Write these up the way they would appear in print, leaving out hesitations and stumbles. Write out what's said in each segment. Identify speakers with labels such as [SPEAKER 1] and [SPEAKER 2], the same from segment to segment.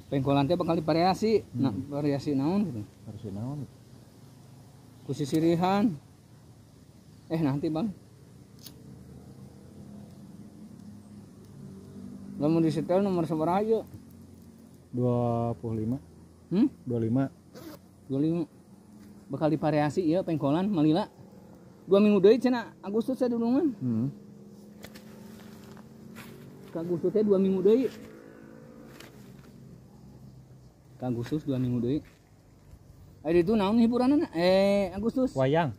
[SPEAKER 1] Pengkolan teh bakal divariasi, nah variasi naon gitu.
[SPEAKER 2] Variasi naon?
[SPEAKER 1] Ku sisirihan. Nanti Bang. Lamun disetel nomor sabaraha ieu?
[SPEAKER 2] 25. 25.
[SPEAKER 1] 25. Bakal divariasi ieu pengkolan malila. 2 minggu deui cenah Agustus teh dulungan. Ka Agustus teh 2 minggu deui. Ka Agustus 2 minggu deui. Ari itu naon hiburanna? Agustus.
[SPEAKER 2] Wayang,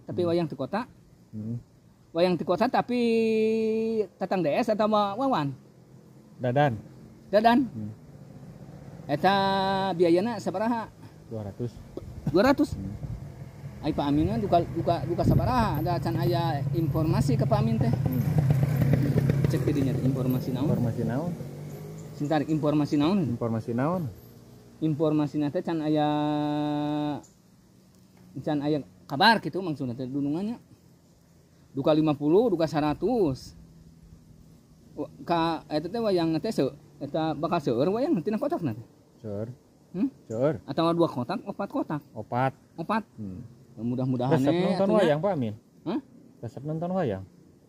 [SPEAKER 1] Tapi wayang di kota. Wayang di kota tapi tatang DS atau Wawan?
[SPEAKER 2] Dadan.
[SPEAKER 1] Eta biayana sabaraha? 200. Ai Pak Amin duka sabaraha? Ada can aya informasi ke Pak Amin teh. Cek didinya informasi naon? Sintar informasi naon? Informasi teh can aya kabar gitu maksudna teh dunungannya. Duka 50, duka 100. Ka eta teh wayang teh eta bakal seueur wayang tina kotakna teh. Seueur. Atawa 2 kotak, 4 kotak. 4. Mudah-mudahan
[SPEAKER 2] resep nonton wayang Pak Amin. Resep nonton wayang.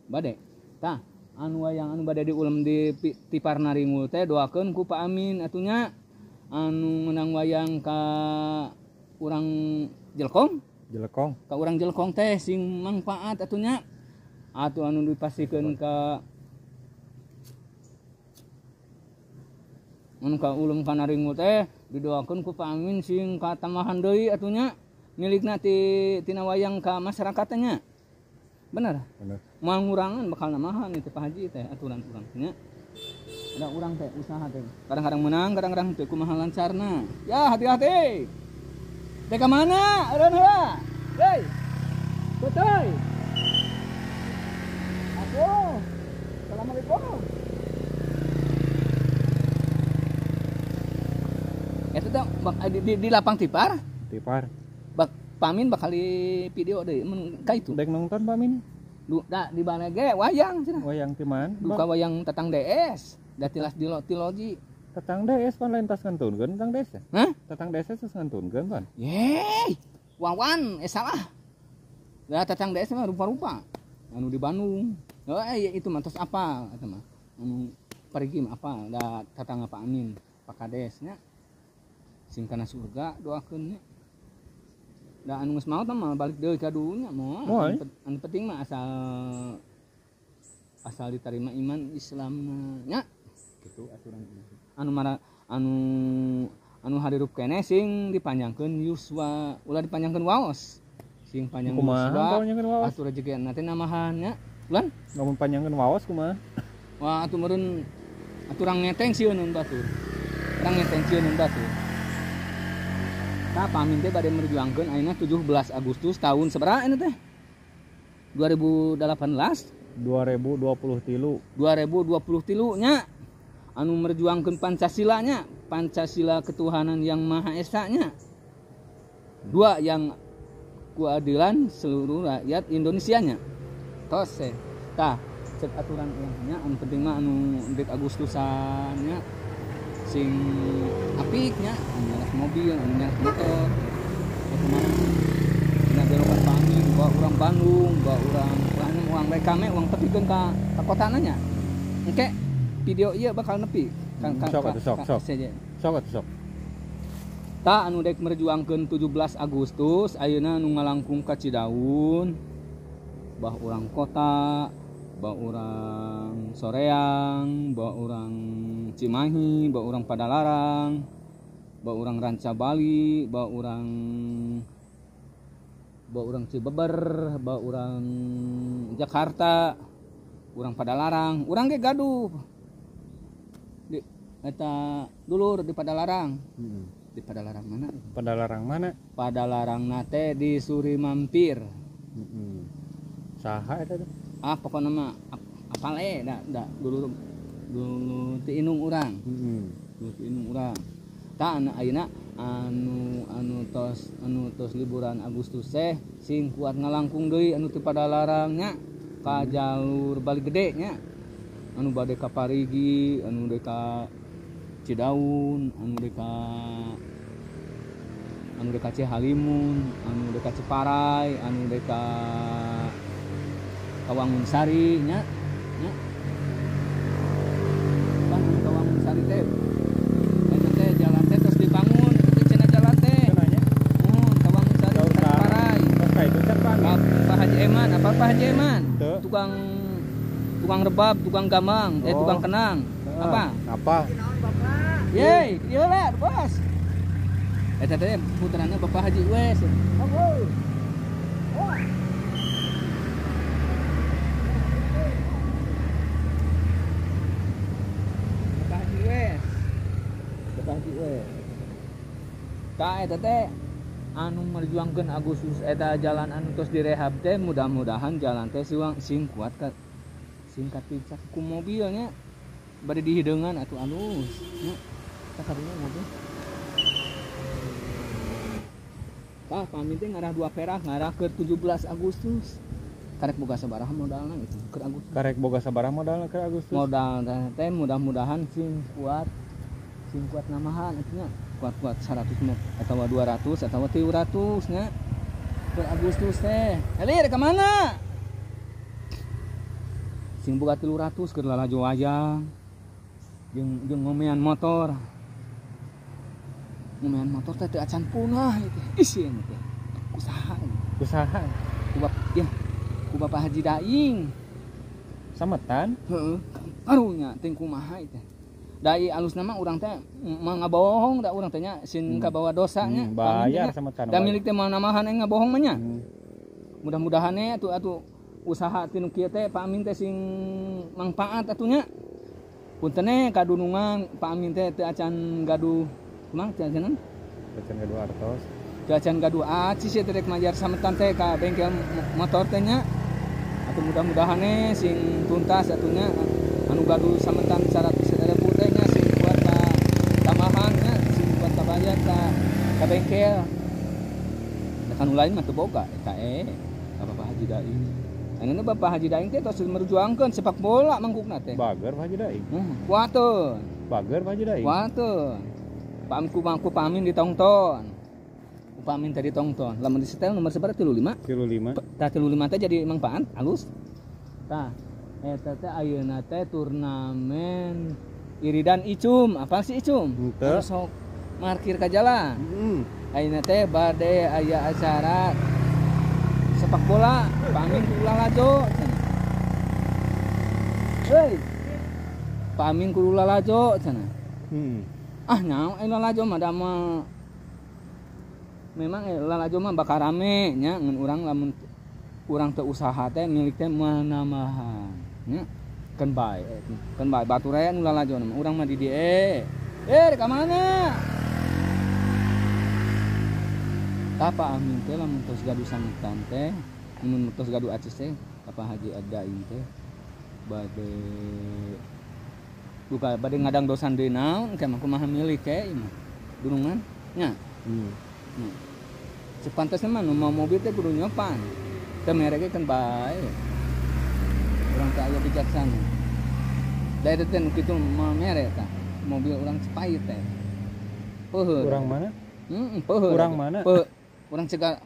[SPEAKER 1] Bade. Tah, anu wayang anu bade diulam di Tiparna Ringul teh doakeun ku Pak Amin atunya. Anu menang wayang ka urang Jelkong ka urang Jelkong teh sing manfaat atunya atuh anu dipasikeun ka anu ka ulum kana Ringul teh didoakeun ku Pak Amin sing katamahan deui atunya milikna tina wayang ka masyarakatnya. Bener. Moal ngurangan bakal namahan itu Pak Haji teh aturan urang nya. Ada orang teh usaha teh kadang-kadang menang kadang-kadang teu kumaha lancarna ya hati-hati teh ka mana eureun heula hei betul assalamualaikum eta teh di lapang tipar bak Pamin bakal di video deui mun ka itu
[SPEAKER 2] dek nonton Pak Amin
[SPEAKER 1] di mana ge wayang cenah
[SPEAKER 2] wayang ti man
[SPEAKER 1] duka wayang tatang DS da tilas di loji
[SPEAKER 2] tatang DS pan lain tas ngantunkeun tatang DS tatang DS terus ngantunkeun pan
[SPEAKER 1] Wawan salah da tatang DS mah rupa-rupa anu di Bandung itu mah tos apa eta mah anu pergi mah apa da tatang Pak Amin Pak Kades nya sing kana surga doakeun nya da anu geus maot mah balik deui ka dunya moal anu penting mah asal diterima iman Islamna nya kitu aturan anu hadirup keneh sing dipanjangkeun yuswa ulah dipanjangkeun waos sing panjang yuswa atuh rejegeuna teh namahan nya ulan
[SPEAKER 2] ngomong panjangkeun waos kumaha
[SPEAKER 1] wah atuh meureun aturang ngeteng sieun batur Tah Pamin teh bade merjuangkeun ayeuna 17 Agustus tahun sabaraha anu teh? 2018 2023 nya anu merjuangkeun Pancasila nya Pancasila ketuhanan yang Maha Esa nya 2 yang keadilan seluruh rakyat Indonesia nya tos tah cek aturan nya anu penting mah anu dek Agustusan nya sing apik nya anu nyaras mobil anu nyaras motor nya belokan Pamin bawa urang Bandung bawa urang rekame urang tepikeun ka kotana nya engke video ieu bakal nepi sok ta anu dek merjuangkeun 17 Agustus ayeuna anu ngalangkung ka Cidaun bah urang kota bah urang Soreang bah urang Cimahi bah urang Padalarang bah urang Ranca Bali bah urang Cibeber bah urang Jakarta urang Padalarang urang ge gaduh di eta dulur di Padalarang di Padalarang mana Padalarang nate di Suri Mampir
[SPEAKER 2] saha eta
[SPEAKER 1] pokokna mah apal da dulu ti inung urang ta ayeuna anu tos liburan Agustus teh sing kuat ngalangkung deui anu ti Padalarang nya ka jalur Bali Gede nya anu bade ka Parigi anu deui ka Cidaun, anu deka Cihalimun, anu deka Ciparai, anu deka Kawangun Sari nya. Kan Kawangun Sari teh. Eta teh jalan teh terus dibangun, teh cenah jalan teh. Kawangun Sari Ciparai.
[SPEAKER 2] Oke, itu kan
[SPEAKER 1] Pak Haji Eman, apa Pak Haji Eman?
[SPEAKER 2] Tuh.
[SPEAKER 1] Tukang rebab, tukang gamang, tukang kenang.
[SPEAKER 2] Apa?
[SPEAKER 1] Yeay, iya lah, bos. Eta teh putrana Bapak Haji Wes. Bapak Haji Wes. Ka eta teh anu merjuangkeun Agustus eta jalan anu tos direhab teh mudah-mudahan jalan teh sing kuat ka singkat picak ku mobilnya bade dihideungan atuh alus nya tak karunya mobil Pak pamit teh ngarah 2 perak ngarah ke 17 Agustus karek boga sabaraha modalna gitu ke Agustus
[SPEAKER 2] Karek boga sabaraha modalna ke Agustus?
[SPEAKER 1] modal teh mudah-mudahan sing kuat namahan atunya kuat 100 atau 200 atau 300 nya ke Agustus teh elir ke mana sing boga 300 keur lalajo wayang jeung ngomean motor teh teu acan punah itu isin teh usaha ku Bapak Haji Daing
[SPEAKER 2] sametan
[SPEAKER 1] heeh karunya teh kumaha teh dai alusna mah urang teh ngabohong da urang teh nya sin kabawa dosanya
[SPEAKER 2] bayar sametan
[SPEAKER 1] da milik teh namahan eng ngabohong mah nya mudah-mudahan atuh usaha tinu kieu teh Pak Amin teh sing mangpaat atunya punten kadunungan Pak Amin teh teu acan gaduh kumaha teh acan
[SPEAKER 2] gaduh artos
[SPEAKER 1] teu acan gaduh acis teh rek majar sametan teh ka bengkel motor teh nya atuh mudah-mudahan sing tuntas atunya anu gaduh sametan 100.000 teh nya sing kuat ka tamahan nya sing kuat ka bayar ka bengkel da kan lain mah teu boga eta ka Bapak Haji Daing anu Bapak Haji Daing teh tos merjuangkeun sepak bola mangkukna teh
[SPEAKER 2] bager Pak Haji Daing
[SPEAKER 1] kuateun
[SPEAKER 2] bager Pak Haji Daing
[SPEAKER 1] kuateun Pak Amin ditongton Pak Amin tadi tongton lamun disetel nomor sabaraha 35 tah 35 teh jadi mangpaat alus tah eta teh ayeuna teh turnamen iridan icum apa sih icum sok parkir ka jalan ayeuna teh bade aya acara sepak bola Pak Amin kudu lalajo heuy Pak Amin kudu lalajo cenah nyaho lalajo mah da mah memang lalajo mah bakal rame nya ngan urang lamun urang teu usaha teh milik teh manamahan nya kan bae batur aya nu lalajo mah urang mah di dieu ka mana Pak Amin teh lamun tos gaduh sametan teh mun tos gaduh acis teh Bapak Haji Daing teh bade ngadang dosan deui naon ke mah kumaha milik mah dunungan nya sepantesna mah nu mobil teh kudu nyopan teu mereke kan bae urang teh aya bijaksana da eta teh nu kitu mah mere tah mobil urang Cepait teh peuheur
[SPEAKER 2] urang mana
[SPEAKER 1] peuheur
[SPEAKER 2] urang mana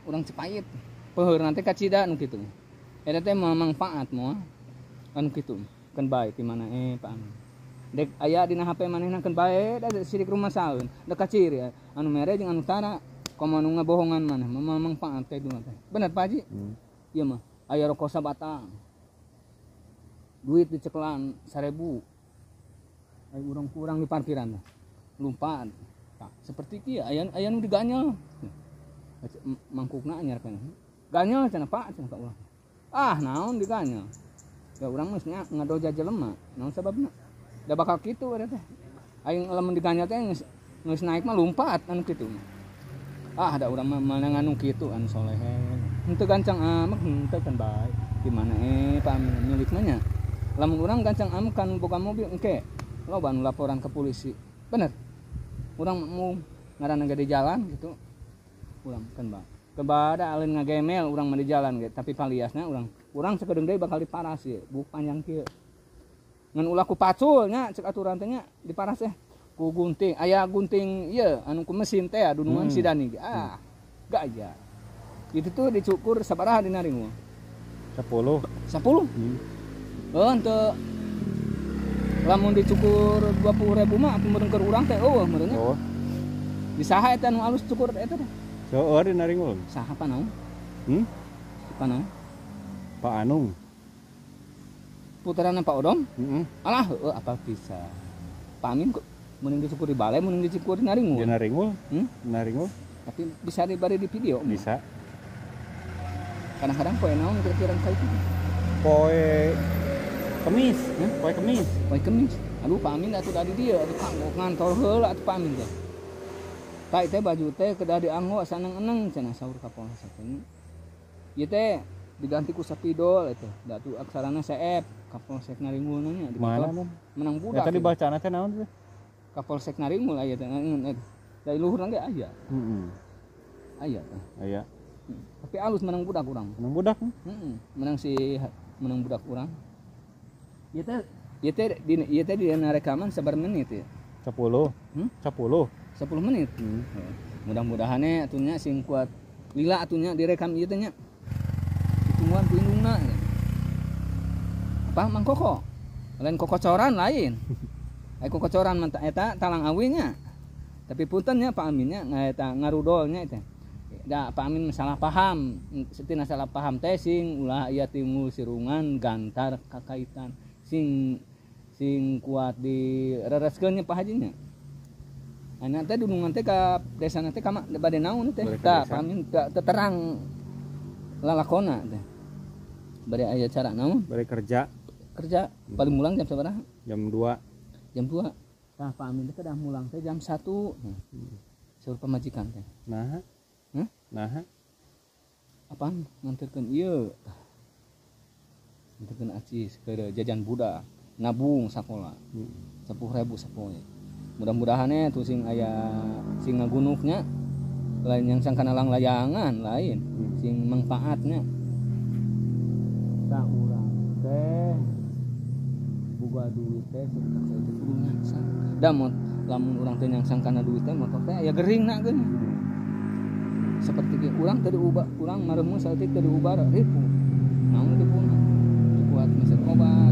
[SPEAKER 1] urang Cepait peuheur nanti ka Cida nu kitu eta teh mangfaat moal anu kitu kan bae ti mana Pak Amin dek aya dina HP manehna kan bae da sirik rumah saeun da kaciri anu mere jeung anu tara komo anu ngabohongan maneh mangfaat teh duna teh bener Pak Haji ieu mah aya rokok sabatang duit diceklan 1.000 aya urang-urang di parkiran lumpat tah seperti kieu aya nu diganyel mangkukna anyarkeun ganyel cenah Pak cenah ka urang naon diganyel ya urang mah ngadoja jelema naon sababna da bakal kitu eta teh aing lamun diganyel teh geus naik mah lumpat anu kitu da urang mah manang anu kitu anu solehe henteu gancang amek henteu kan bae di mana Pak Amin milikna nya lamun urang gancang amek kan boga mobil engke loba anu laporan ke polisi bener urang mau ngaranna ge di jalan gitu urang kan bae kebada alin ngagemel urang mah di jalan ge tapi paliasna urang sakedeung deui bakal diparas ieu buk panjang kieu ngan ulah ku pacul nya cek aturan teh nya diparas teh ku gunting aya gunting ieu anu ku mesin teh dunungan si Dani gaya itu tuh dicukur sabaraha dina ringul 10 henteu lamun dicukur 20.000 mah atuh meureun keur urang teh meureun nya di saha eta anu alus cukur eta teh
[SPEAKER 2] seueur dina ringul
[SPEAKER 1] saha panaon panaon
[SPEAKER 2] Pak Anung
[SPEAKER 1] puterana Pak Odom alah apa bisa Pak Amin kok mending dicukur di balai mending dicukur di Naringul
[SPEAKER 2] Naringul
[SPEAKER 1] tapi bisa dibari di video
[SPEAKER 2] bisa
[SPEAKER 1] kadang-kadang poe naon kira-kira kayak itu
[SPEAKER 2] poe Kemis poe Kemis
[SPEAKER 1] aduh Pak Amin atuh dari dia atuh kanggo ngantor heula atuh Pak Amin teh tai teh baju teh kedah dianggo saneng-eneng cenah saur Kapolsek teh ieu teh diganti ku Sapidol eta da tuh aksarana CF Kapolsek Naringul nya di
[SPEAKER 2] mana
[SPEAKER 1] menang budak
[SPEAKER 2] tadi bacana teh naon teh
[SPEAKER 1] Kapolsek Naringul aya teh dari luhurna ge aya aya teh
[SPEAKER 2] aya
[SPEAKER 1] tapi alus menang budak urang menang budak urang ieu teh di rekaman sabar menit ya 10 menit mudah-mudahan atunya sing kuat lila atunya direkam ieu teh nya tungguan ku indungna apa Mang Koko lain kokocoran lain ai kokocoran mah eta talang awinya tapi punten nya Pak Aminnya eta ngarudolnya eta da Pak Amin salah paham setina salah paham teh sing ulah aya timbul sirungan gantar kakaitan sing kuat di rereskeun nya Pak Hajinya ana teh dunungan teh ka desana teh ka bade naon teh tah Pak Amin terang lalakona teh bari aya cara naon
[SPEAKER 2] bari kerja
[SPEAKER 1] paling mulang jam sabaraha
[SPEAKER 2] jam 2
[SPEAKER 1] tah Pak Amin teh kedah mulang teh jam 1 saur pamajikan teh
[SPEAKER 2] nah
[SPEAKER 1] apaan nganterkeun ieu nganterkeun acis ke jajan budak nabung sakola 10.000 sapoe mudah-mudahan tuh sing aya sing ngagunuknya lain yang sangkana layangan lain sing manfaatnya tak urang teh boga duit teh sekitar itu kudu nyangsang da lamun urang teh nyangsang kana duit teh motor teh aya geringna geun seperti ge urang teh diubah urang mareumeus saeutik teh diubah ribu naon dipuna dibuat mesin obat